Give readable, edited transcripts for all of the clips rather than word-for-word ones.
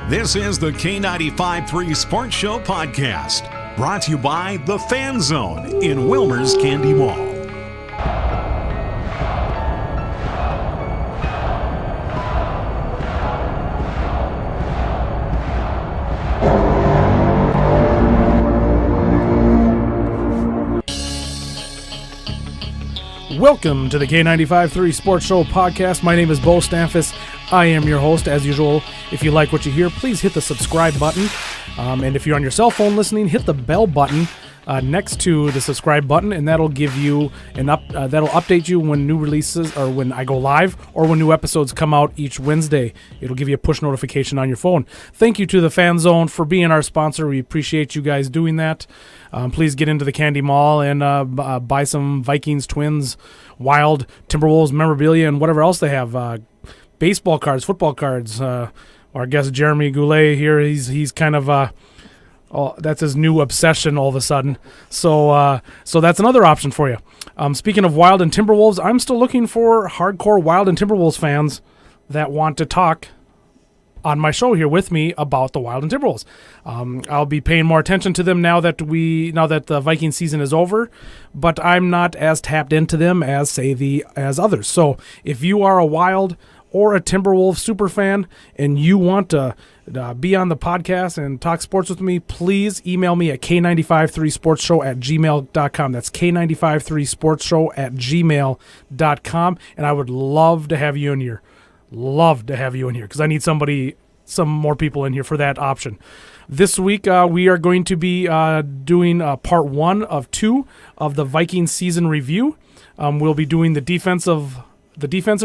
This is the K95.3 Sports Show podcast, brought to you by the Fan Zone in Wilmer's Candy Mall. Welcome to the K95.3 Sports Show podcast. My name is Beau. I am your host, as usual. If you like what you hear, please hit the subscribe button. And if you're on your cell phone listening, hit the bell button next to the subscribe button, and that'll give you that'll update you when new releases, or when I go live, or when new episodes come out each Wednesday. It'll give you a push notification on your phone. Thank you to the Fan Zone for being our sponsor. We appreciate you guys doing that. Please get into the Candy Mall and buy some Vikings, Twins, Wild, Timberwolves memorabilia, and whatever else they have. Baseball cards, football cards. Our guest Jeremy Goulet here, he's kind of that's his new obsession all of a sudden. So that's another option for you. Speaking of Wild and Timberwolves, I'm still looking for hardcore Wild and Timberwolves fans that want to talk on my show here with me about the Wild and Timberwolves. I'll be paying more attention to them now that the Viking season is over, but I'm not as tapped into them as as others. So if you are a Wild or a Timberwolves super fan and you want to be on the podcast and talk sports with me, please email me at k953sportsshow@gmail.com. That's k953sportsshow@gmail.com, and I would love to have you in here. Love to have you in here because I need some more people in here for that option. This week we are going to be doing part 1 of 2 of the Vikings season review. We'll be doing the defensive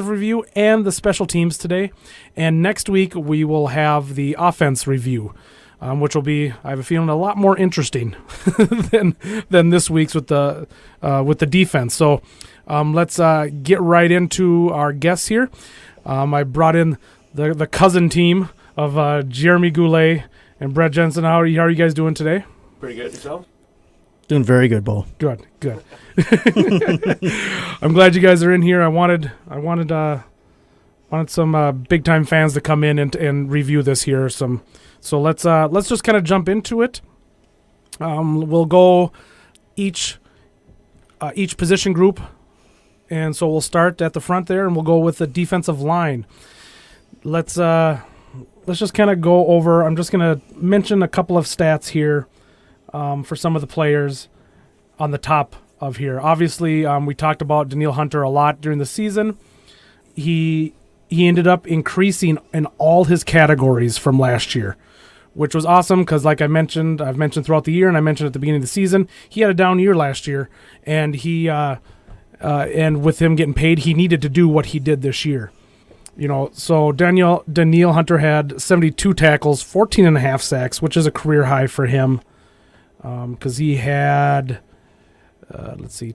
review and the special teams today. And next week we will have the offense review, which will be, I have a feeling, a lot more interesting than this week's with the defense. So let's get right into our guests here. I brought in the cousin team of Jeremy Goulet and Brett Jensen. How are you guys doing today? Pretty good. Yourself? Doing very good, Beau. Good. I'm glad you guys are in here. I wanted some big time fans to come in and review this here. So let's just kind of jump into it. We'll go each position group, and so we'll start at the front there, and we'll go with the defensive line. Let's just kind of go over. I'm just going to mention a couple of stats here for some of the players on the top of here. Obviously, we talked about Danielle Hunter a lot during the season. He ended up increasing in all his categories from last year, which was awesome because, like I've mentioned throughout the year, and I mentioned at the beginning of the season, he had a down year last year, and and with him getting paid, he needed to do what he did this year. So Danielle Hunter had 72 tackles, 14 and a half sacks, which is a career high for him, because he had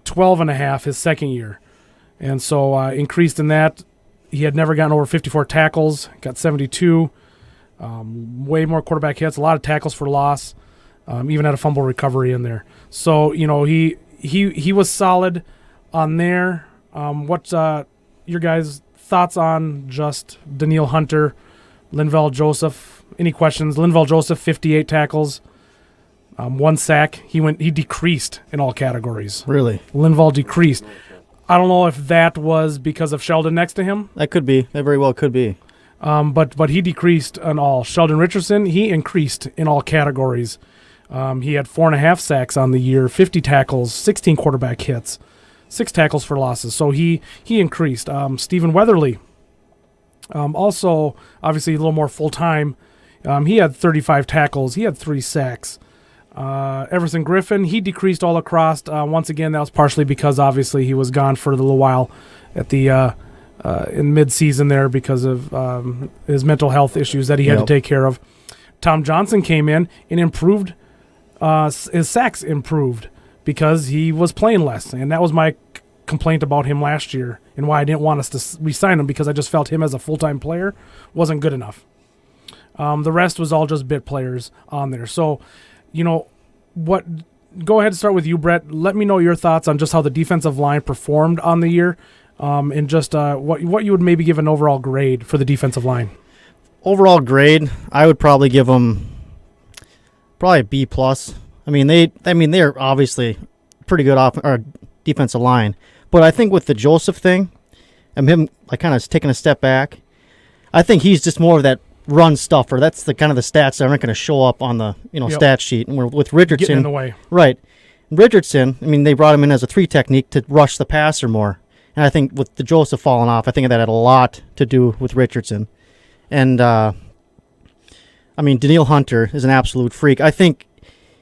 12 and a half his second year. And so increased in that. He had never gotten over 54 tackles, got 72, way more quarterback hits, a lot of tackles for loss, even had a fumble recovery in there. So, he was solid on there. What's your guys' thoughts on just Danielle Hunter, Linval Joseph? Any questions? Linval Joseph, 58 tackles, 1 sack. He decreased in all categories. Really? Linval decreased. I don't know if that was because of Sheldon next to him. That could be. That very well could be. But he decreased in all. Sheldon Richardson, he increased in all categories. He had 4.5 sacks on the year, 50 tackles, 16 quarterback hits, 6 tackles for losses. So he increased. Stephen Weatherly, also obviously a little more full-time. He had 35 tackles. He had 3 sacks. Everson Griffin, he decreased all across. Once again, that was partially because obviously he was gone for a little while at the in mid-season there because of his mental health issues that he had to take care of. Tom Johnson came in and improved. His sacks improved because he was playing less, and that was my complaint about him last year and why I didn't want us to re-sign him, because I just felt him as a full-time player wasn't good enough. The rest was all just bit players on there. So, go ahead and start with you, Brett. Let me know your thoughts on just how the defensive line performed on the year, and just what you would maybe give an overall grade for the defensive line. overall grade, I would probably give him probably a B plus. I mean, they're obviously pretty good defensive line, but I think with the Joseph thing, and him like kind of taking a step back, I think he's just more of that run stuffer. That's the kind of the stats that aren't going to show up on the stat sheet. And with Richardson, Getting in the way. right? Richardson, I mean, they brought him in as a 3 technique to rush the passer more. And I think with the Joseph falling off, I think that had a lot to do with Richardson. And, I mean, Danielle Hunter is an absolute freak. I think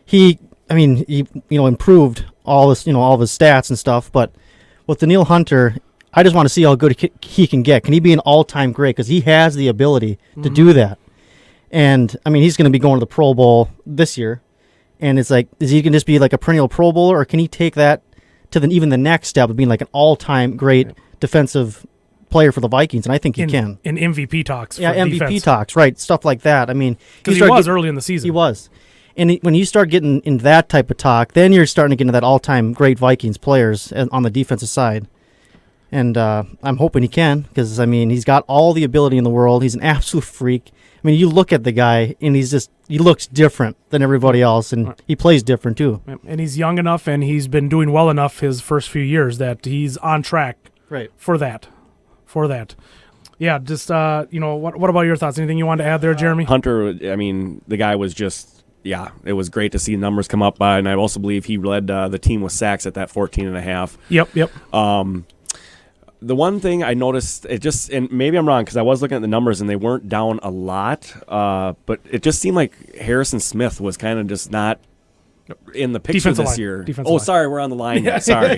he improved all this, all of his stats and stuff. But with Danielle Hunter, I just want to see how good he can get. Can he be an all-time great? Because he has the ability to do that. And, I mean, he's going to be going to the Pro Bowl this year. And it's like, is he going to just be like a perennial Pro Bowler, or can he take that to even the next step of being like an all-time great defensive player for the Vikings? And I think he can. In MVP talks. Yeah, for MVP defense. talks, right, stuff like that. I mean, because he was early in the season. He was. And when you start getting in that type of talk, then you're starting to get into that all-time great Vikings players on the defensive side. And I'm hoping he can, because, I mean, he's got all the ability in the world. He's an absolute freak. I mean, you look at the guy, and he looks different than everybody else, and he plays different, too. And he's young enough, and he's been doing well enough his first few years that he's on track for that. Yeah, just, what about your thoughts? Anything you wanted to add there, Jeremy? Hunter, I mean, the guy was just, it was great to see numbers come up by, and I also believe he led the team with sacks at that 14.5. Yep. The one thing I noticed, and maybe I'm wrong because I was looking at the numbers and they weren't down a lot, but it just seemed like Harrison Smith was kind of just not in the picture this year. Sorry, we're on the line. Sorry.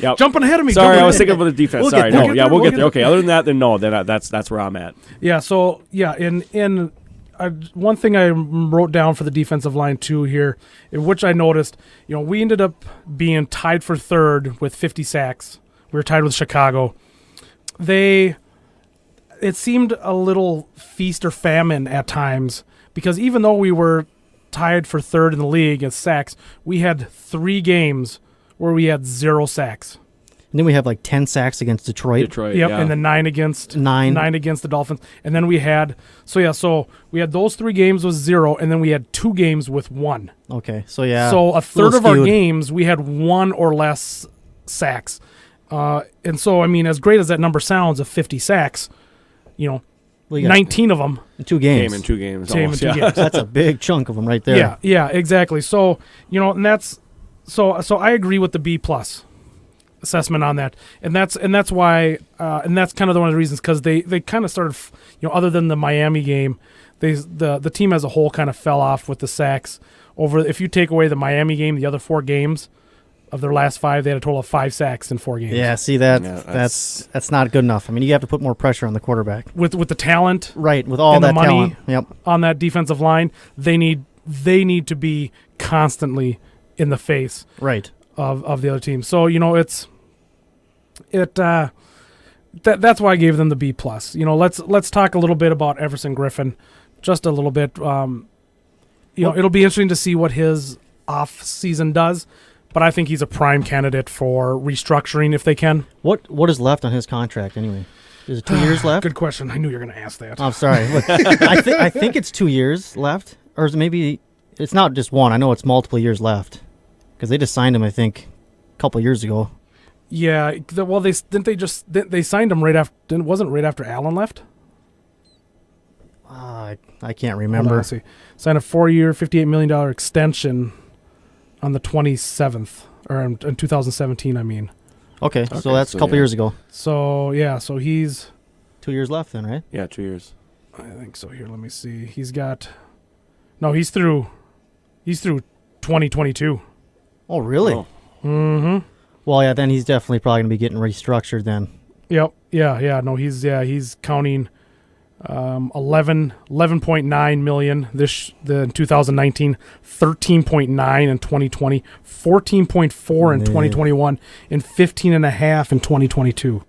Yep. Jumping ahead of me. Sorry, I was thinking about the defense. Sorry. We'll get there. Okay, other than that, then that's where I'm at. Yeah, so, one thing I wrote down for the defensive line, too, here, in which I noticed, we ended up being tied for third with 50 sacks. We were tied with Chicago. It seemed a little feast or famine at times, because even though we were tied for third in the league in sacks, we had 3 games where we had 0 sacks. And then we have like 10 sacks against Detroit. Yep, yeah. And then 9 against the Dolphins. And then we had we had those 3 games with 0, and then we had 2 games with 1. Okay, so yeah. So a third of our games we had 1 or less sacks. And so, I mean, as great as that number sounds of 50 sacks, 19 of them. In 2 games. In 2 games. That's a big chunk of them right there. Yeah, exactly. So, and that's so I agree with the B+ assessment on that. And that's why and that's kind of one of the reasons, because they kind of started, other than the Miami game, the team as a whole kind of fell off with the sacks. If you take away the Miami game, the other 4 games of their last 5, they had a total of 5 sacks in 4 games. Yeah, see that's not good enough. I mean, you have to put more pressure on the quarterback. With the talent, right? With all that money, talent, on that defensive line, they need to be constantly in the face, right, of the other team. So that's why I gave them the B+. Let's talk a little bit about Everson Griffin, just a little bit. It'll be interesting to see what his off season does. But I think he's a prime candidate for restructuring if they can. What is left on his contract anyway? Is it 2 years left? Good question. I knew you were going to ask that. I'm sorry. Look, I think it's 2 years left, or is it maybe it's not just 1. I know it's multiple years left, because they just signed him, I think, a couple of years ago. Yeah. Well, they signed him right after. Wasn't right after Allen left? I can't remember. Let's see. Signed a 4-year, $58 million extension on the 27th, or in 2017, I mean. Okay, so that's a couple years ago. So he's 2 years left then, right? Yeah, 2 years. I think so. Here, let me see. He's through 2022. Oh, really? Oh. Mm-hmm. Well, yeah, then he's definitely probably going to be getting restructured then. Yep. Yeah. No, he's counting 11.9 million in 2019, 13.9 in 2020, 14.4 in 2021, and 15.5 in 2022.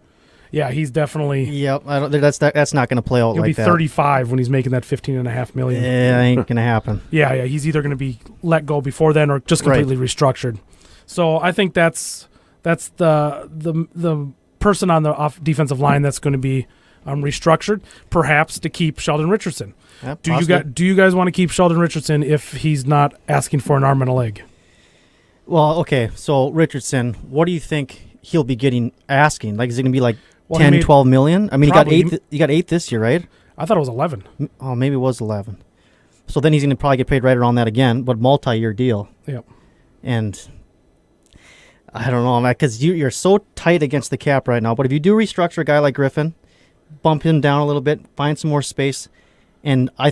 Yeah, he's definitely. Yep, that's not going to play out like that. He'll be 35 when he's making that 15.5 million. Yeah, ain't going to happen. Yeah, he's either going to be let go before then or just completely restructured. So I think that's the person on the defensive line that's going to be restructured, perhaps to keep Sheldon Richardson. Yeah, Do you guys want to keep Sheldon Richardson if he's not asking for an arm and a leg? Well, okay, so Richardson, what do you think he'll be asking? Like, is it going to be like Well, 10, he made- 12 million? I mean, Probably. he got eight this year, right? I thought it was 11. Oh, maybe it was 11. So then he's going to probably get paid right around that again, but multi-year deal. Yep. And I don't know, because you're so tight against the cap right now. But if you do restructure a guy like Griffin, bump him down a little bit, find some more space, and I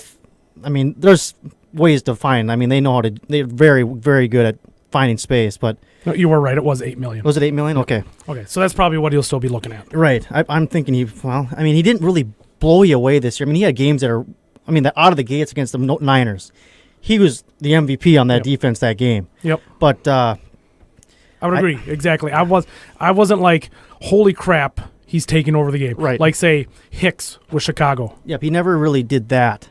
mean, there's ways to find. I mean, they know how to. They're very, very good at finding space. But No, you were right. It was $8 million. was it $8 million? Okay, Okay, so that's probably what he'll still be looking at. right. I'm thinking he didn't really blow you away this year. I mean, he had games that are, that out of the gates against the Niners. He was the MVP on that Yep. defense that game. Yep. But I would agree. Exactly. I wasn't like, holy crap, he's taking over the game. Right. Like, say, Hicks with Chicago. Yep, he never really did that.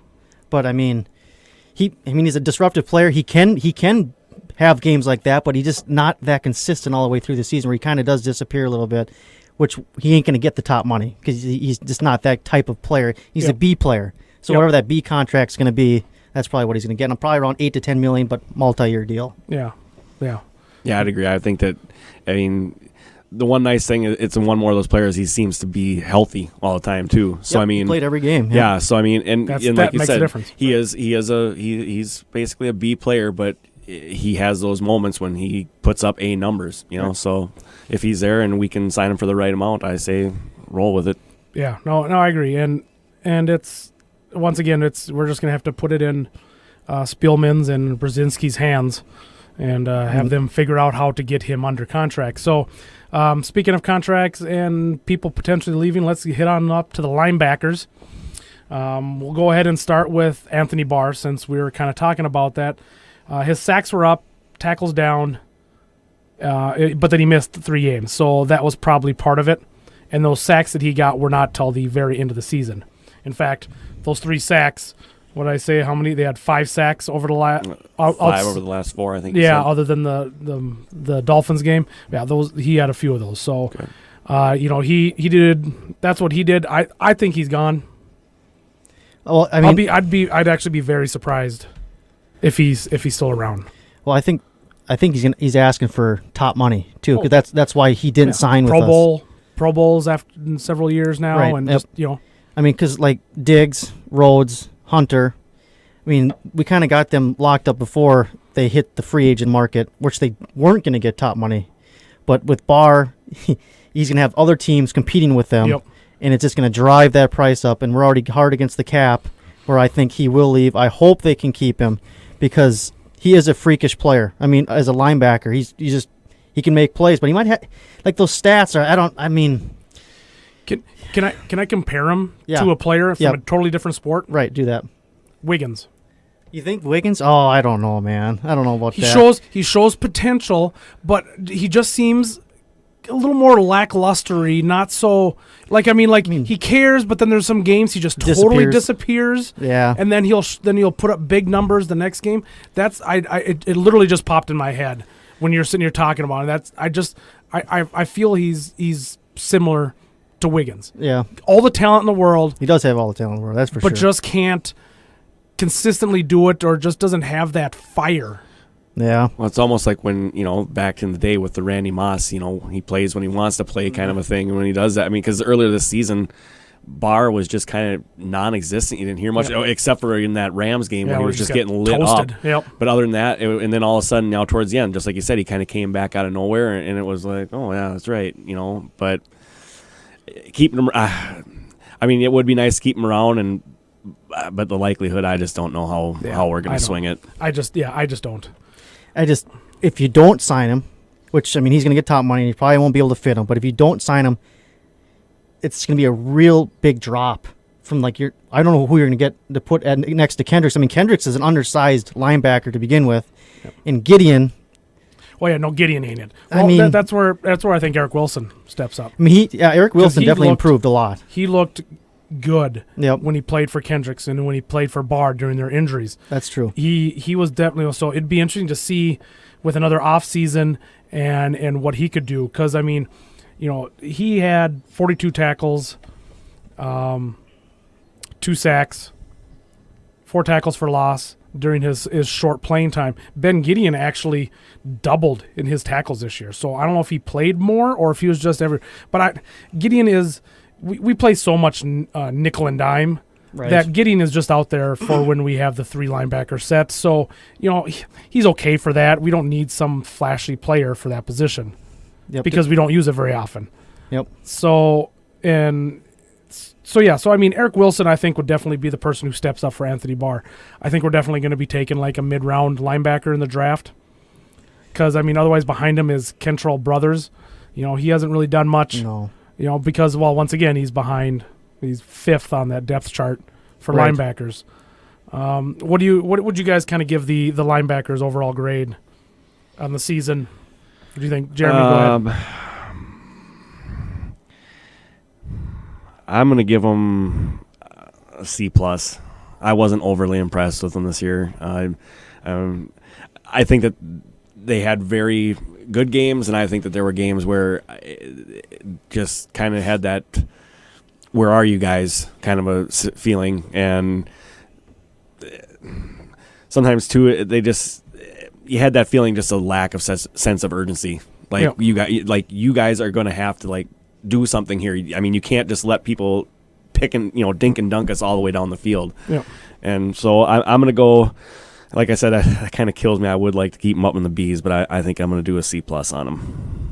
But he's a disruptive player. He can have games like that, but he's just not that consistent all the way through the season, where he kind of does disappear a little bit, which he ain't going to get the top money because he's just not that type of player. He's a Yep. B player. So Yep. whatever that B contract's going to be, that's probably what he's going to get. And probably around 8 to 10 million, but multi-year deal. Yeah. Yeah. Yeah, I'd agree. I think that, the one nice thing is it's one more of those players. He seems to be healthy all the time too. So Yep, he played every game. yeah. So and That like you makes a said, difference. he's basically a B player, but he has those moments when he puts up A numbers. Right. So if he's there and we can sign him for the right amount, I say roll with it. Yeah. No, I agree. And it's, once again, we're just going to have to put it in Spielman's and Brzezinski's hands and have them figure out how to get him under contract. So, speaking of contracts and people potentially leaving, let's hit on up to the linebackers. We'll go ahead and start with Anthony Barr, since we were kind of talking about that. His sacks were up, tackles down, but then he missed 3 games. So that was probably part of it. And those sacks that he got were not till the very end of the season. In fact, those 3 sacks, what did I say? How many? They had 5 sacks over the last 5 over the last 4, I think. Yeah, you said. other than the Dolphins game. Yeah, he had a few of those. So, Okay. he did. That's what he did. I think he's gone. Well, I'd actually be very surprised if he's still around. well, I think he's asking for top money too, because that's why he didn't sign with us. Pro Bowls after several years now, Right, and yep. just Because like Diggs, Rhodes, Hunter, we kind of got them locked up before they hit the free agent market, which they weren't going to get top money. But with Barr, he's going to have other teams competing with them, Yep. and it's just going to drive that price up. And we're already hard against the cap, where I think he will leave. I hope they can keep him because he is a freakish player. As a linebacker, he can make plays, but he might have like those stats Can I compare him Yeah. to a player from Yep. a totally different sport? right. Do that. Wiggins. You think Wiggins? Oh, I don't know, man. I don't know about He that. shows potential, but he just seems a little more lacklustery. Not so he cares, but then there's some games he just totally disappears. Yeah. And then he'll put up big numbers the next game. It literally just popped in my head when you're sitting here talking about it. I feel he's similar to Wiggins. Yeah. All the talent in the world, He does have all the talent in the world, that's for sure. but just can't consistently do it, or just doesn't have that fire. Yeah. Well, it's almost like when, back in the day with the Randy Moss, he plays when he wants to play kind of a thing. And when he does that, because earlier this season, Barr was just kind of non-existent. You didn't hear much, except for in that Rams game when he where was just got getting lit toasted. up. Yep. But other than that, and then all of a sudden, now towards the end, just like you said, he kind of came back out of nowhere, and it was like, oh, yeah, that's right, But keeping him, it would be nice to keep him around, but the likelihood, I just don't know how we're going to swing it. I just don't. If you don't sign him, which, he's going to get top money and you probably won't be able to fit him, but if you don't sign him, it's going to be a real big drop from I don't know who you're going to get to put next to Kendricks. Kendricks is an undersized linebacker to begin with, and Gideon. Well, yeah, no, Gideon ain't it. Well, that's where I think Eric Wilson steps up. Eric Wilson definitely improved a lot. He looked good Yep. when he played for Kendricks and when he played for Barr during their injuries. That's true. He was definitely, so it'd be interesting to see with another off season and what he could do, because he had 42 tackles 2 sacks, 4 tackles for loss during his short playing time. Ben Gideon actually doubled in his tackles this year. So I don't know if he played more or if he was just Gideon is we play so much nickel and dime that Gideon is just out there for when we have the 3 linebacker set. So, he's okay for that. We don't need some flashy player for that position because we don't use it very often. Yep. So I mean, Eric Wilson, I think, would definitely be the person who steps up for Anthony Barr. I think we're definitely going to be taking like a mid-round linebacker in the draft because, I mean, otherwise behind him is Kentrell Brothers. He hasn't really done much. No. Because, well, once again, he's 5th on that depth chart for linebackers. What would you guys kind of give the linebackers overall grade on the season? What do you think? Jeremy, go ahead. I'm going to give them a C+. I wasn't overly impressed with them this year. I think that they had very good games, and I think that there were games where it just kind of had that where are you guys kind of a feeling. And sometimes, too, you had that feeling, just a lack of sense of urgency. You guys are going to have to, do something here. I mean, you can't just let people pick and dink and dunk us all the way down the field. Yeah. And so I'm going to go. Like I said, that kind of kills me. I would like to keep them up in the B's, but I think I'm going to do a C+ on them.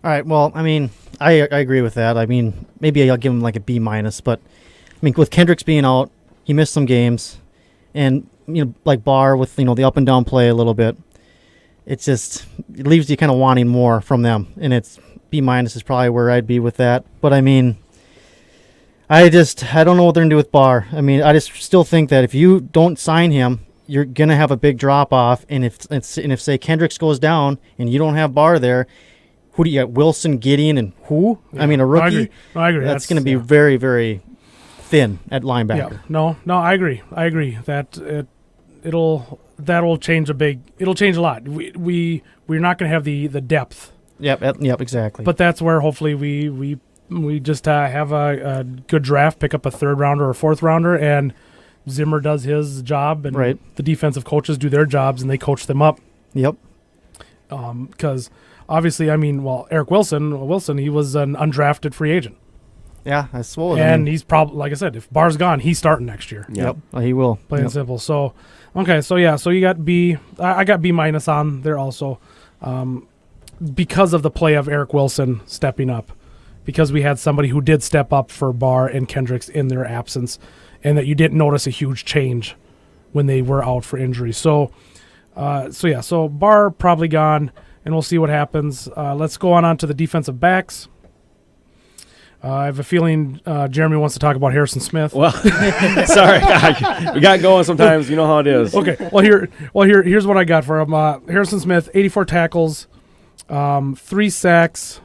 All right. Well, I mean, I agree with that. I mean, maybe I'll give him like a B-, but I mean, with Kendricks being out, he missed some games, and like Barr with the up and down play a little bit. It leaves you kind of wanting more from them, and it's B- is probably where I'd be with that. But I mean, I don't know what they're gonna do with Barr. I mean, I just still think that if you don't sign him, you're gonna have a big drop off. And if say Kendricks goes down and you don't have Barr there, who do you got? Wilson, Gideon, and who? Yeah. I mean, a rookie. I agree. That's going to be very, very thin at linebacker. Yeah. No, I agree. That'll change it'll change a lot. We're not going to have the depth. Yep, exactly. But that's where hopefully we just have a good draft, pick up a 3rd rounder or 4th rounder, and Zimmer does his job, and the defensive coaches do their jobs, and they coach them up. Yep. Because obviously, I mean, Eric Wilson, he was an undrafted free agent. Yeah, I suppose. And he's probably, like I said, if Barr's gone, he's starting next year. Yep, he will. Plain and simple. So, okay, so you got B. I got B- on there also. Because of the play of Eric Wilson stepping up, because we had somebody who did step up for Barr and Kendricks in their absence, and that you didn't notice a huge change when they were out for injury. So Barr probably gone, and we'll see what happens. Let's go on to the defensive backs. I have a feeling Jeremy wants to talk about Harrison Smith. Well, sorry, we got going sometimes. You know how it is. Okay. Here's what I got for him. Harrison Smith, 84 tackles. 3 sacks,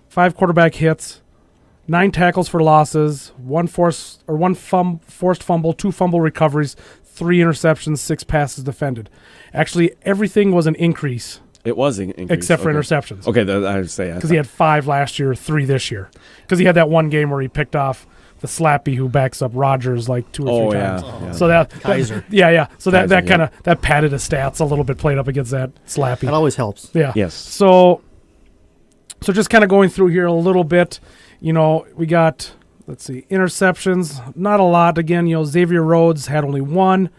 5 quarterback hits, 9 tackles for losses, 1 forced fumble, 2 fumble recoveries, 3 interceptions, 6 passes defended. Actually, everything was an increase. It was an increase. Except for interceptions. Okay, I would say. Because he had 5 last year, 3 this year. Because he had that one game where he picked off the Slappy who backs up Rodgers like 2 or 3 times. Yeah. So that Kaiser. So that kind of that padded his stats a little bit, played up against that Slappy. That always helps. Yeah. Yes. So just kind of going through here a little bit, we got, let's see, interceptions, not a lot. Again, Xavier Rhodes had only 1.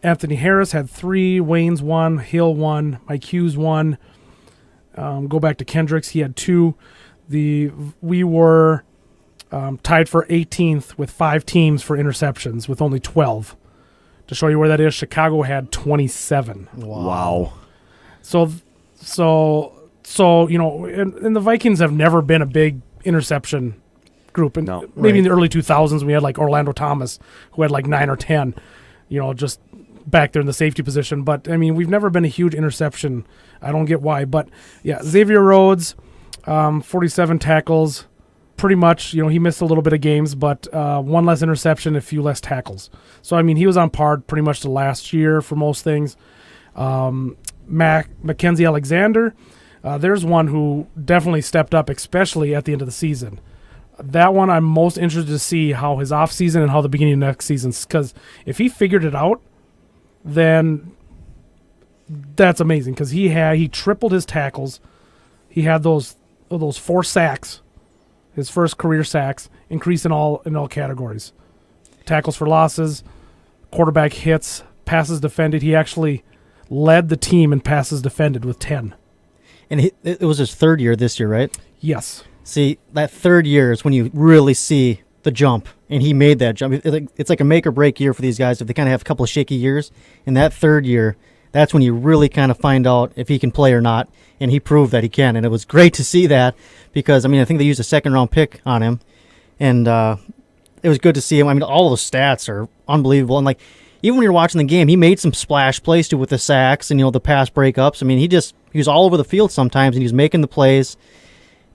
Anthony Harris had 3. Wayne's 1. Hill 1. Mike Hughes 1. Go back to Kendricks. He had 2. We were tied for 18th with 5 teams for interceptions with only 12. To show you where that is, Chicago had 27. Wow. So and the Vikings have never been a big interception group. And maybe in the early 2000s we had like Orlando Thomas, who had like 9 or 10, just back there in the safety position. But, I mean, we've never been a huge interception. I don't get why. But, yeah, Xavier Rhodes, 47 tackles. Pretty much, he missed a little bit of games, but 1 less interception, a few less tackles. So, I mean, he was on par pretty much to last year for most things. Mackenzie Alexander, there's one who definitely stepped up, especially at the end of the season. That one I'm most interested to see how his offseason and how the beginning of next season, because if he figured it out, then that's amazing, because he tripled his tackles. He had those 4 sacks, his first career sacks, increase in all categories. Tackles for losses, quarterback hits, passes defended. He actually led the team in passes defended with 10. And it was his 3rd year this year, right? Yes. See, that 3rd year is when you really see the jump, and he made that jump. It's like a make or break year for these guys if they kind of have a couple of shaky years. In that 3rd year, that's when you really kind of find out if he can play or not, and he proved that he can. And it was great to see that because, I think they used a 2nd-round pick on him, and it was good to see him. All those stats are unbelievable. And, even when you're watching the game, he made some splash plays, too, with the sacks and, the pass breakups. He was all over the field sometimes, and he was making the plays.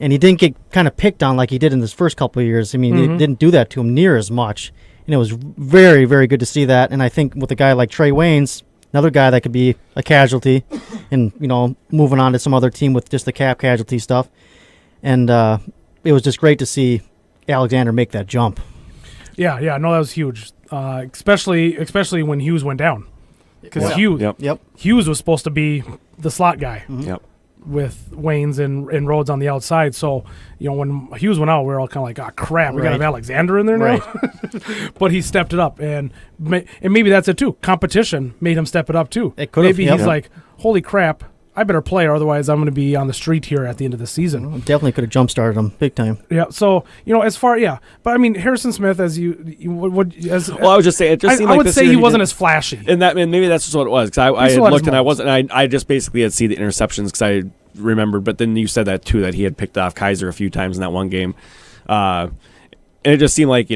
And he didn't get kind of picked on like he did in his first couple of years. He didn't do that to him near as much. And it was very, very good to see that. And I think with a guy like Trey Waynes, another guy that could be a casualty and, moving on to some other team with just the cap casualty stuff. And it was just great to see Alexander make that jump. Yeah, no, that was huge, especially when Hughes went down. Because Hughes was supposed to be the slot guy. Mm-hmm. Yep. With Waynes and Rhodes on the outside. So, when Hughes went out, we were all kind of like, crap, we got to have Alexander in there now. Right. But he stepped it up. And maybe that's it, too. Competition made him step it up, too. It could have. Maybe he's like, holy crap, I better play, or otherwise I'm going to be on the street here at the end of the season. Well, definitely could have jump-started him big time. Yeah, so, as far, But, Harrison Smith, as I was just saying, it just seemed I like would this say year he wasn't as flashy. And maybe that's just what it was, because I had looked and I just basically had seen the interceptions because I remembered, but then you said that too, that he had picked off Kaiser a few times in that one game. And it just seemed like,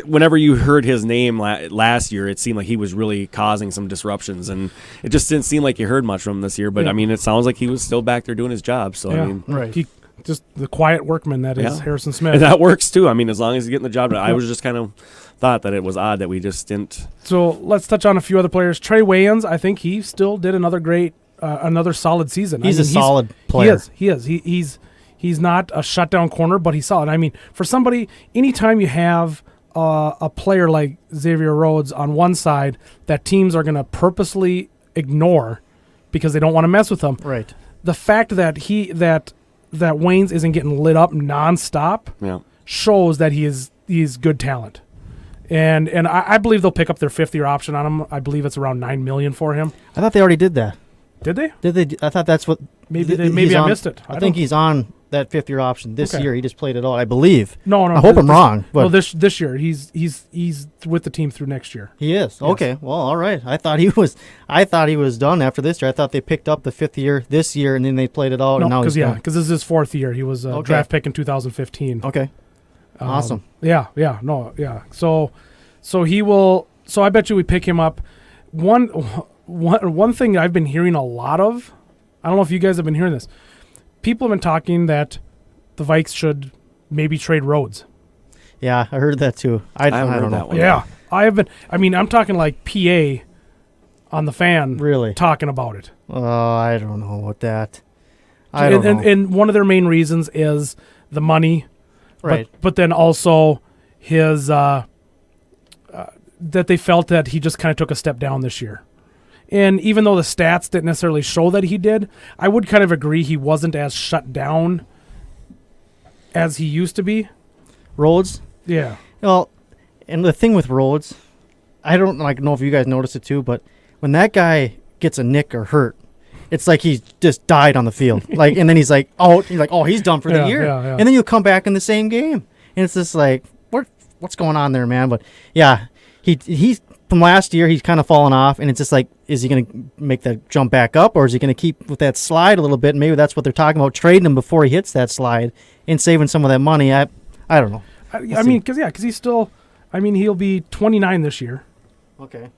whenever you heard his name last year, it seemed like he was really causing some disruptions, and it just didn't seem like you heard much from him this year. But, it sounds like he was still back there doing his job. So, right. He just the quiet workman that is Harrison Smith. And that works too. As long as he's getting the job done. I was just kind of thought that it was odd that we just didn't. So let's touch on a few other players. Trey Wayans, I think he still did another solid season. He's a solid player. He is. He's not a shutdown corner, but he's solid. For somebody, anytime you have a player like Xavier Rhodes on one side that teams are going to purposely ignore because they don't want to mess with him. Right. The fact that that Waynes isn't getting lit up nonstop shows that he's good talent. And I believe they'll pick up their 5th-year option on him. I believe it's around $9 million for him. I thought they already did that. Did they? Did they? I thought that's what. Maybe I missed it. I think he's on that 5th-year option this year. He just played it all, I believe. No. I hope I'm wrong. But this year he's with the team through next year. He is. Yes. Okay. Well, all right. I thought he was done after this year. I thought they picked up the 5th year this year, and then they played it all. No, and now because this is his 4th year. He was a draft pick in 2015. Okay. Awesome. Yeah. So he will. So I bet you we pick him up. One thing I've been hearing a lot of, I don't know if you guys have been hearing this. People have been talking that the Vikes should maybe trade Rhodes. Yeah, I heard that too. I don't know. That one. Yeah, I have been. I'm talking like PA on the fan. Really? Talking about it. I don't know about that. I don't know. And one of their main reasons is the money. Right. But then also his that they felt that he just kind of took a step down this year. And even though the stats didn't necessarily show that he did, I would kind of agree he wasn't as shut down as he used to be. Rhodes? Yeah. Well, and the thing with Rhodes, I don't know if you guys noticed it too, but when that guy gets a nick or hurt, it's like he's just died on the field. And then he's like, oh, he's done for the year. Yeah. And then you'll come back in the same game. And it's just like, what's going on there, man? But yeah, he's from last year, he's kind of fallen off, and it's just like, is he going to make that jump back up, or is he going to keep with that slide a little bit? Maybe that's what they're talking about, trading him before he hits that slide and saving some of that money. I don't know. Because he's still, he'll be 29 this year. Okay.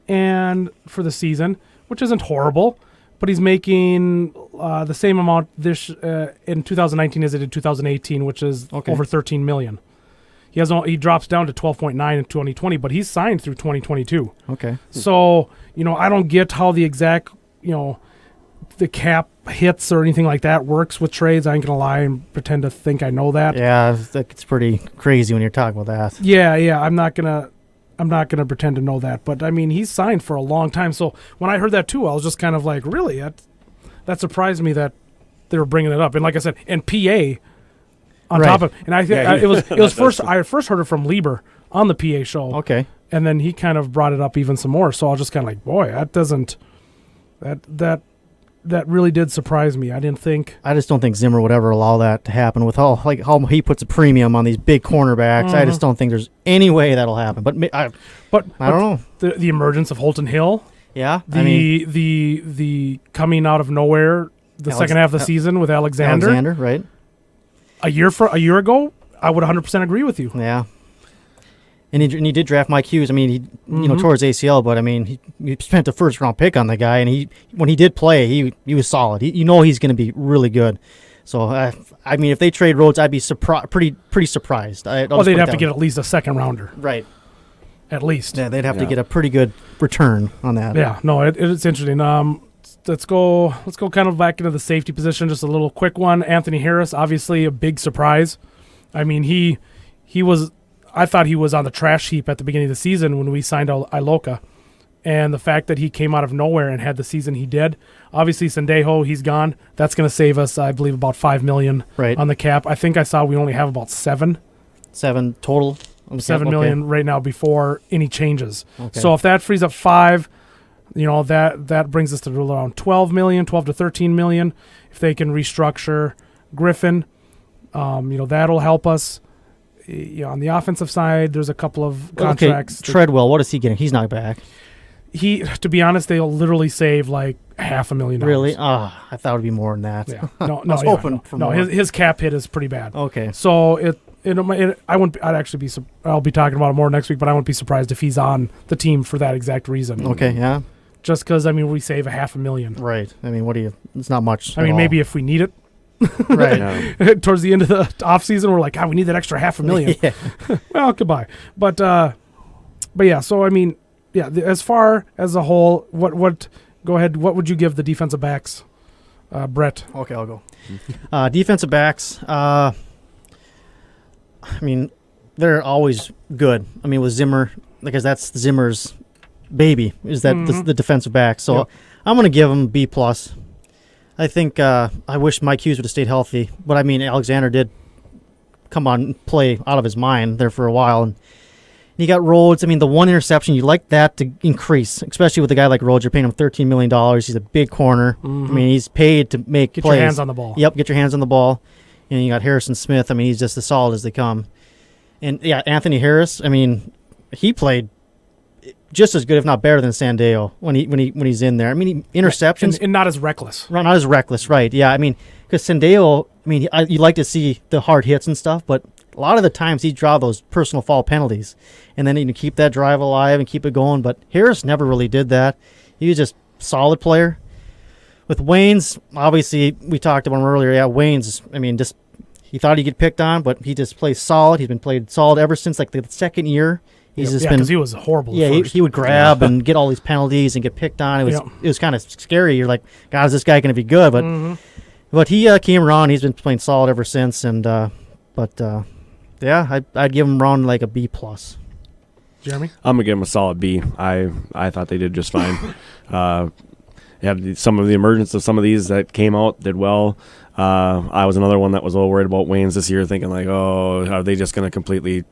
And for the season, which isn't horrible, but he's making the same amount this in 2019 as he did in 2018, which is over $13 million. He drops down to 12.9 in 2020, but he's signed through 2022. Okay. So, I don't get how the exact, the cap hits or anything like that works with trades. I ain't gonna lie and pretend to think I know that. Yeah, it's pretty crazy when you're talking about that. Yeah. I'm not gonna pretend to know that. But I mean, he's signed for a long time. So when I heard that too, I was just kind of like, really? That surprised me that they were bringing it up. And like I said, and PA on top of, and it was first. I first heard it from Lieber on the PA show. Okay. And then he kind of brought it up even some more. So I was just kind of like, boy, that really did surprise me. I just don't think Zimmer would ever allow that to happen with how he puts a premium on these big cornerbacks. I just don't think there's any way that'll happen. But I don't know. The emergence of Holton Hill. Yeah. The coming out of nowhere the second half of the season with Alexander. Right. A year ago, I would 100% agree with you. Yeah. And he did draft Mike Hughes. I mean, he tore his ACL, but I mean, he spent a first round pick on the guy, and when he did play, he was solid. He's going to be really good. So I mean, if they trade Rhodes, I'd be pretty surprised. They'd have to get at least a second rounder, right? At least. Yeah, they'd have to get a pretty good return on that. Yeah, no, it's interesting. Let's go kind of back into the safety position. Just a little quick one. Anthony Harris, obviously a big surprise. I mean, he was. I thought he was on the trash heap at the beginning of the season when we signed Iloka. And the fact that he came out of nowhere and had the season he did. Obviously, Sendejo, he's gone. That's going to save us, I believe, about $5 million on the cap. I think I saw we only have about $7 total. $7 million right now before any changes. Okay. So if that frees up $5 million, that brings us to around $12 to $13 million. If they can restructure Griffin, that'll help us. On the offensive side, there's a couple of contracts. Okay. Treadwell, what is he getting? He's not back. To be honest, they'll literally save like $500,000. Really? I thought it would be more than that. Yeah. No, I was hoping for more. His cap hit is pretty bad. Okay. So I'll be talking about it more next week, but I wouldn't be surprised if he's on the team for that exact reason. Okay, yeah. Just because, we save $500,000. Right. I mean, it's not much. Maybe if we need it. Right. Towards the end of the off season, we're like, God, we need that extra $500,000. Yeah. Well, goodbye. But yeah. So as far as a whole, what? Go ahead. What would you give the defensive backs, Brett? Okay, I'll go. Defensive backs. They're always good. With Zimmer, because that's Zimmer's baby. Is that the defensive back? So I'm going to give him B+. I think I wish Mike Hughes would have stayed healthy, but Alexander did come on and play out of his mind there for a while, and you got Rhodes. The one interception, you like that to increase, especially with a guy like Rhodes. You're paying him $13 million. He's a big corner. He's paid to make plays. Get your hands on the ball. Yep, get your hands on the ball. And you got Harrison Smith. He's just as solid as they come. And yeah, Anthony Harris. He played just as good, if not better, than Sendejo when he's in there. Interceptions and not as reckless. Right, not as reckless, right? Yeah, because Sendejo, you like to see the hard hits and stuff, but a lot of the times he draw those personal foul penalties, and then he can keep that drive alive and keep it going. But Harris never really did that. He was just a solid player. With Waynes, obviously we talked about him earlier. Yeah, Waynes, he thought he'd get picked on, but he just plays solid. He's been played solid ever since the second year. He's just been, because he was horrible. Yeah, he would grab and get all these penalties and get picked on. It was kind of scary. You're like, God, is this guy going to be good? But but he came around. He's been playing solid ever since. And I'd give him around like a B+. Jeremy, I'm gonna give him a solid B. I thought they did just fine. Some of the emergence of some of these that came out did well. I was another one that was a little worried about Waynes this year, thinking like, oh, are they just going to completely,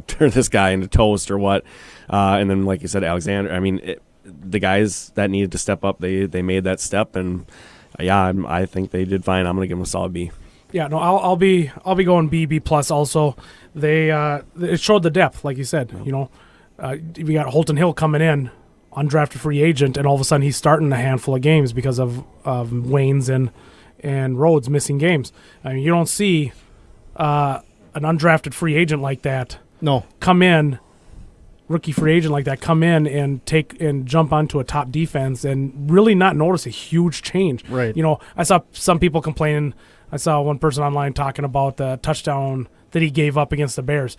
turn this guy into toast or what? And then, like you said, Alexander. The guys that needed to step up, they made that step, and I think they did fine. I'm going to give them a solid B. Yeah, no, I'll be going B+ also. It showed the depth, like you said. We got Holton Hill coming in, undrafted free agent, and all of a sudden he's starting a handful of games because of Waynes and Rhodes missing games. You don't see an undrafted free agent like that rookie free agent like that come in and jump onto a top defense and really not notice a huge change. Right. I saw some people complaining. I saw one person online talking about the touchdown that he gave up against the Bears.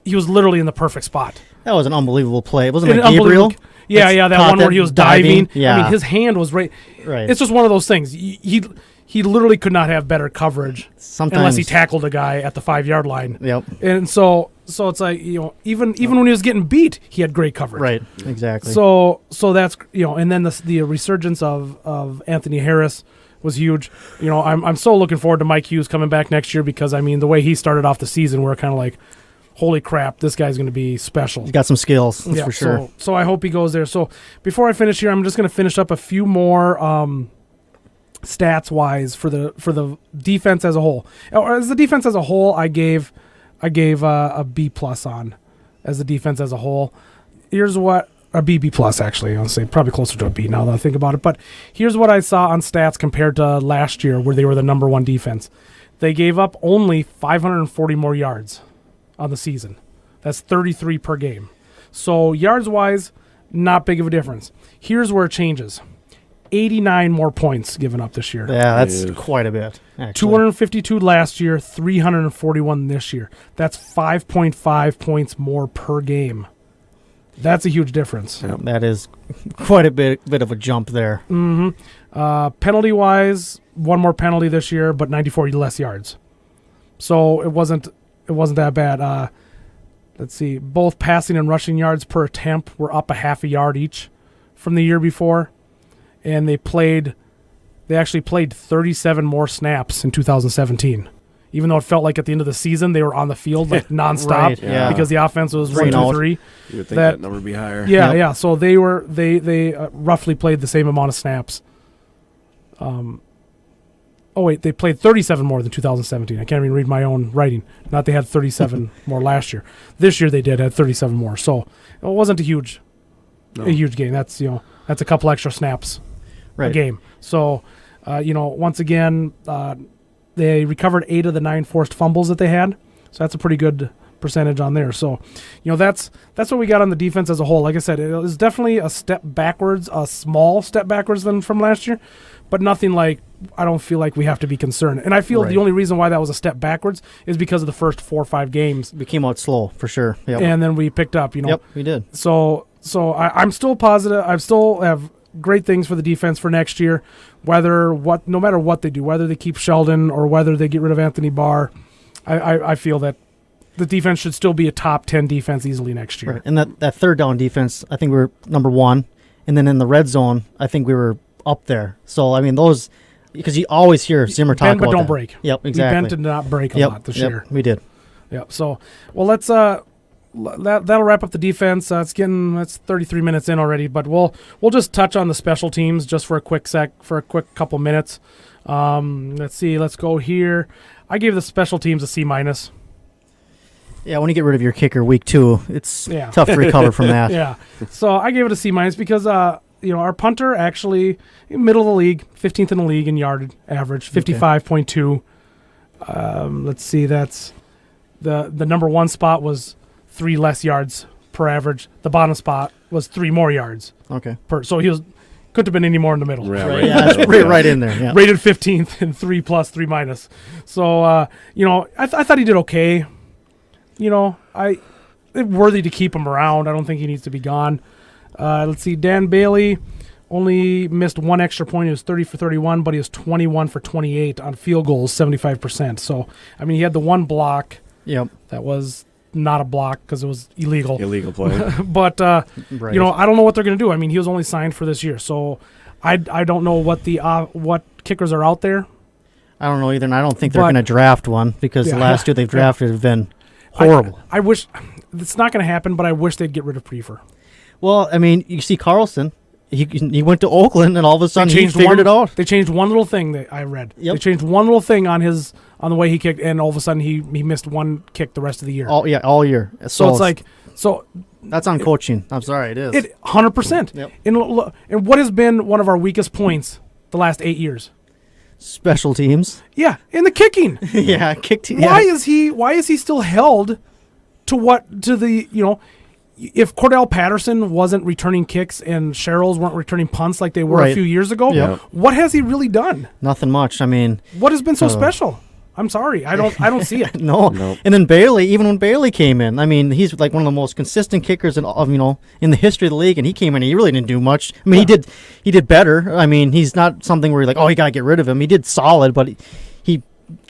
He was literally in the perfect spot. That was an unbelievable play. Wasn't it Gabriel? Yeah, that one where he was diving. Yeah. His hand was right. Right. It's just one of those things. He literally could not have better coverage Sometimes unless he tackled a guy at the 5-yard line. Yep. And so it's like, even when he was getting beat, he had great coverage. Right. Exactly. So that's, and then the resurgence of Anthony Harris was huge. I'm so looking forward to Mike Hughes coming back next year because, I mean, the way he started off the season, we're kind of like, holy crap, this guy's going to be special. He's got some skills, that's for sure. So I hope he goes there. So before I finish here, I'm just going to finish up a few more stats wise for the defense as a whole. Or as the defense as a whole, I gave a B+ on as the defense as a whole. Here's what a BB+ actually. I'll say probably closer to a B now that I think about it. But here's what I saw on stats compared to last year, where they were the number 1 defense. They gave up only 540 more yards on the season. That's 33 per game. So yards wise, not big of a difference. Here's where it changes. 89 more points given up this year. Yeah, that's quite a bit, actually. 252 last year, 341 this year. That's 5.5 points more per game. That's a huge difference. Yep. That is quite a bit of a jump there. Mm-hmm. Penalty-wise, 1 more penalty this year, but 94 less yards. So it wasn't that bad. Let's see. Both passing and rushing yards per attempt were up a half a yard each from the year before. And they actually played 37 more snaps in 2017. Even though it felt like at the end of the season they were on the field like nonstop Right, yeah. because the offense was 1, 2, 3. You would think that number would be higher. Yeah, Yep. yeah. So they roughly played the same amount of snaps. They played 37 more than 2017. I can't even read my own writing. Not they had 37 more last year. This year they had 37 more. So it wasn't a huge game. That's that's a couple extra snaps a game. So once again, they recovered 8 of the 9 forced fumbles that they had. So that's a pretty good percentage on there. So, that's what we got on the defense as a whole. Like I said, it was definitely a step backwards, a small step backwards than from last year, but nothing like I don't feel like we have to be concerned. And I feel the only reason why that was a step backwards is because of the first 4 or 5 games. We came out slow, for sure. Yep. And then we picked up, Yep, we did. So I'm still positive. I still have great things for the defense for next year, no matter what they do, whether they keep Sheldon or whether they get rid of Anthony Barr. I feel that the defense should still be a top 10 defense easily next year. Right. And that third down defense, I think we were number 1. And then in the red zone, I think we were up there. So, I mean, those, because you always hear Zimmer talk bend about but don't that. break. Yep, exactly. We bent and not break a lot this year. We did. Yep. So, well, let's that'll wrap up the defense. It's 33 minutes in already, but we'll just touch on the special teams just for a quick couple minutes. Let's see. Let's go here. I gave the special teams a C-. Yeah, when you get rid of your kicker week 2, it's tough to recover from that. Yeah. So I gave it a C- because our punter actually middle of the league, 15th in the league in yard average, 55.2. Let's see. That's the number 1 spot was 3 less yards per average. The bottom spot was 3 more yards. Okay. So he couldn't have been any more in the middle. Right. Yeah, that's right in there. Yeah. Rated 15th and 3+, 3-. So I thought he did okay. Worthy to keep him around. I don't think he needs to be gone. Let's see. Dan Bailey only missed 1 extra point. He was 30 for 31, but he was 21 for 28 on field goals, 75%. So, I mean, he had the 1 block. Yep. That was not a block because it was illegal. Illegal play. But, I don't know what they're going to do. I mean, he was only signed for this year. So, I don't know what kickers are out there. I don't know either, and I don't think they're going to draft one because the last 2 they've drafted have been horrible. I wish it's not going to happen, but I wish they'd get rid of Prefer. Well, I mean, you see Carlson. He went to Oakland, and all of a sudden he figured it out. They changed one little thing that I read. Yep. They changed one little thing on the way he kicked, and all of a sudden he missed 1 kick the rest of the year. All year. So it's like that's on coaching. I'm sorry, it is. 100%. Yep. And what has been one of our weakest points the last 8 years? Special teams. Yeah, in the kicking. Yeah, kick team. Why is he still held to the if Cordell Patterson wasn't returning kicks and Sherrills weren't returning punts like they were a few years ago, what has he really done? Nothing much. I mean, what has been so special? I'm sorry. I don't see it. No. And then Bailey, even when Bailey came in, I mean, he's like one of the most consistent kickers in the history of the league. And he came in, and he really didn't do much. I mean, he did better. I mean, he's not something where you're like, oh, you got to get rid of him. He did solid, but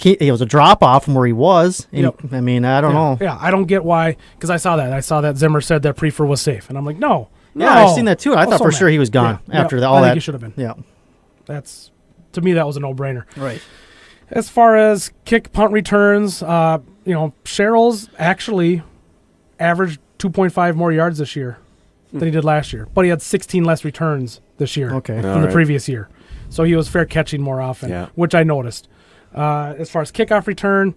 it was a drop off from where he was. And, I mean, I don't know. Yeah, I don't get why, because I saw that Zimmer said that Prefer was safe, and I'm like, no. Yeah, I've seen that too. I thought for sure he was gone after all that. I think he should have been. Yeah, to me that was a no-brainer. Right. As far as kick punt returns, Sherrill's actually averaged 2.5 more yards this year than he did last year, but he had 16 less returns this year than the previous year. So he was fair catching more often, which I noticed. As far as kickoff return,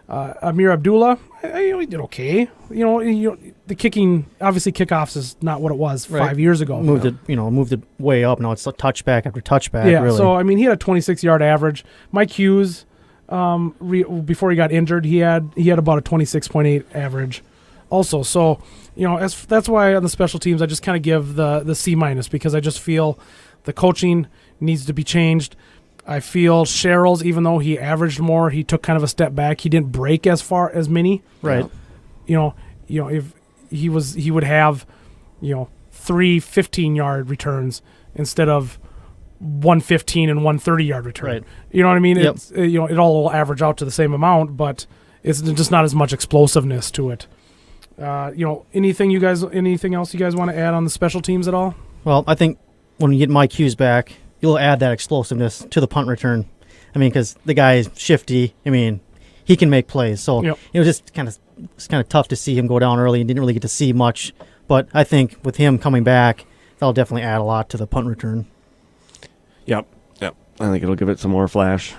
Amir Abdullah, he did okay. The kicking, obviously kickoffs is not what it was 5 years ago. Moved it way up. Now it's touchback after touchback. Yeah, really. So I mean, he had a 26-yard average. Mike Hughes, before he got injured, he had about a 26.8 average, also. So that's why on the special teams I just kind of give the C-, because I just feel the coaching needs to be changed. I feel Sherrill's, even though he averaged more, he took kind of a step back. He didn't break as many. Right. If he would have, 3 15-yard returns instead of 1 15 and 1 30-yard return. Right. You know what I mean? Yep. It's it all will average out to the same amount, but it's just not as much explosiveness to it. Anything else you guys want to add on the special teams at all? Well, I think when you get Mike Hughes back, you'll add that explosiveness to the punt return. I mean, because the guy is shifty. I mean, he can make plays. So it was just kind of tough to see him go down early and didn't really get to see much. But I think with him coming back, that'll definitely add a lot to the punt return. Yep. I think it'll give it some more flash.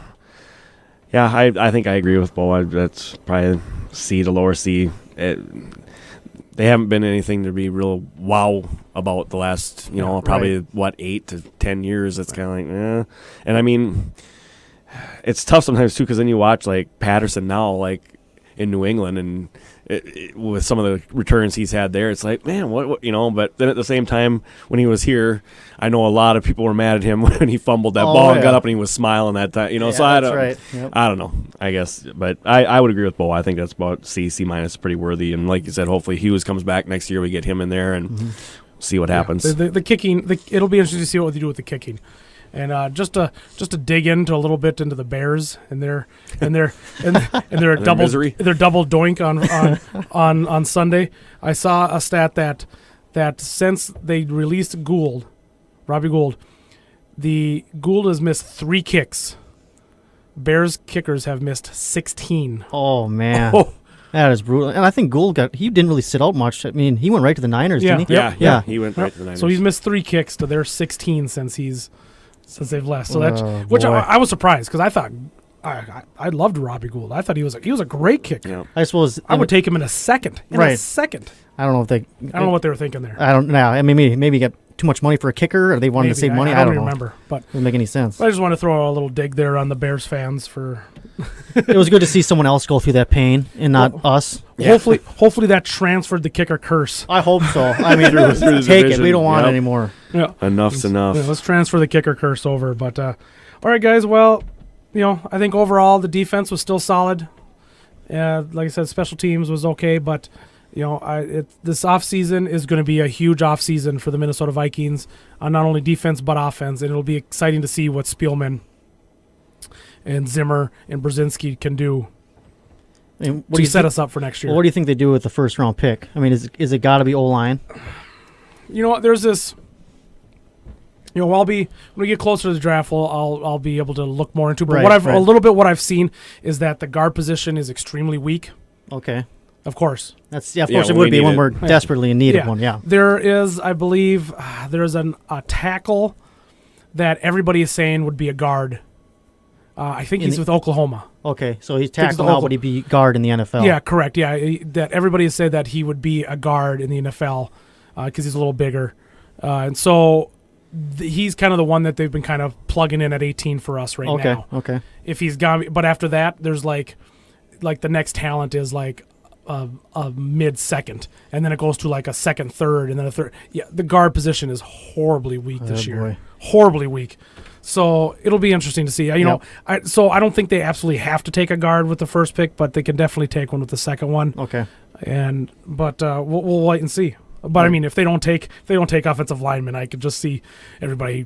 Yeah, I think I agree with Beau. That's probably C to lower C. They haven't been anything to be real wow about the last, probably 8 to 10 years. It's kind of like, And I mean, it's tough sometimes too, because then you watch like Patterson now, like in New England, and with some of the returns he's had there, it's like, man, what. But then at the same time, when he was here, I know a lot of people were mad at him when he fumbled that ball and got up and he was smiling that time. So I don't know, I guess, but I would agree with Beau. I think that's about C- pretty worthy. And like you said, hopefully Hughes comes back next year. We get him in there and see what happens. The kicking, it'll be interesting to see what they do with the kicking. And just to dig into a little bit into the Bears and their double doink on Sunday. I saw a stat that since they released Robbie Gould, Gould has missed 3 kicks. Bears kickers have missed 16. Oh man. That is brutal. And I think Gould he didn't really sit out much. I mean, he went right to the Niners, didn't he? Yeah, he went right to the Niners. So he's missed 3 kicks to their 16 since they've left. So I was surprised, because I thought I loved Robbie Gould. I thought he was a great kicker. Yeah. I suppose I would take him in a second. Right. I don't know if I don't know what they were thinking there. I don't know. I mean, maybe got too much money for a kicker, or they wanted to save money. I don't know. remember, but it doesn't make any sense. I just want to throw a little dig there on the Bears fans for. It was good to see someone else go through that pain and not us. Yeah. Hopefully that transferred the kicker curse. I hope so. I mean, take it. We don't want it anymore. Yeah, enough's enough. Yeah, let's transfer the kicker curse over. But all right, guys. Well, I think overall the defense was still solid. Like I said, special teams was okay, but this offseason is going to be a huge offseason for the Minnesota Vikings on not only defense but offense, and it'll be exciting to see what Spielman and Zimmer and Brzezinski can do to set us up for next year. Well, what do you think they do with the first-round pick? I mean, is it got to be O-line? You know what? There's this. When we get closer to the draft, I'll be able to look more into. But a little bit what I've seen is that the guard position is extremely weak. Okay. Of course. Of course it would be when we're desperately in need of one. Yeah. There is, I believe, a tackle that everybody is saying would be a guard. I think he's with Oklahoma. Okay, so he's tackle now, would he be guard in the NFL? Yeah, correct. Yeah, that everybody has said that he would be a guard in the NFL because he's a little bigger, and so he's kind of the one that they've been kind of plugging in at 18 for us right now. Okay. If he's gone, but after that, there's like the next talent is like a mid-second, and then it goes to like a second, third, and then a third. Yeah, the guard position is horribly weak this year. Boy. horribly weak. So it'll be interesting to see. You know, I don't think they absolutely have to take a guard with the first pick, but they can definitely take one with the second one. Okay. But we'll wait and see. But I mean, if they don't take offensive linemen, I could just see everybody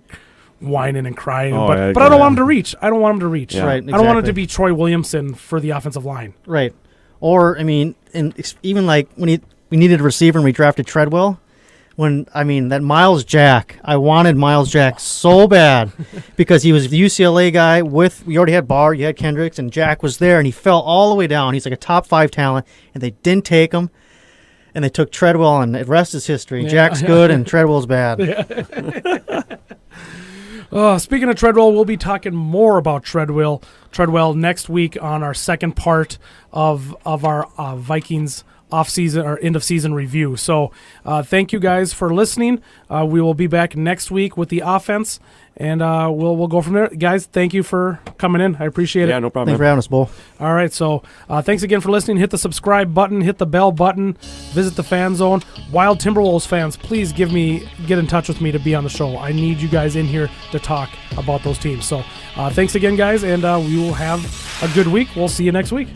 whining and crying. But I don't want them to reach. I don't want them to reach. Yeah. Right. Exactly. I don't want it to be Troy Williamson for the offensive line. Right. Or I mean, and even like when we needed a receiver and we drafted Treadwell. That Miles Jack, I wanted Miles Jack so bad because he was the UCLA guy we already had Barr, you had Kendricks, and Jack was there, and he fell all the way down. He's like a top 5 talent, and they didn't take him, and they took Treadwell, and the rest is history. Yeah. Jack's good, and Treadwell's bad. Yeah. Speaking of Treadwell, we'll be talking more about Treadwell next week on our second part of our Vikings off-season or end-of-season review. So thank you guys for listening. We will be back next week with the offense, and we'll go from there. Guys, thank you for coming in. I appreciate it. Yeah, no problem. Thanks for having us, Beau. All right, so thanks again for listening. Hit the subscribe button, hit the bell button, visit the fan zone. Wild Timberwolves fans, please get in touch with me to be on the show. I need you guys in here to talk about those teams. So thanks again, guys, and we will have a good week. We'll see you next week.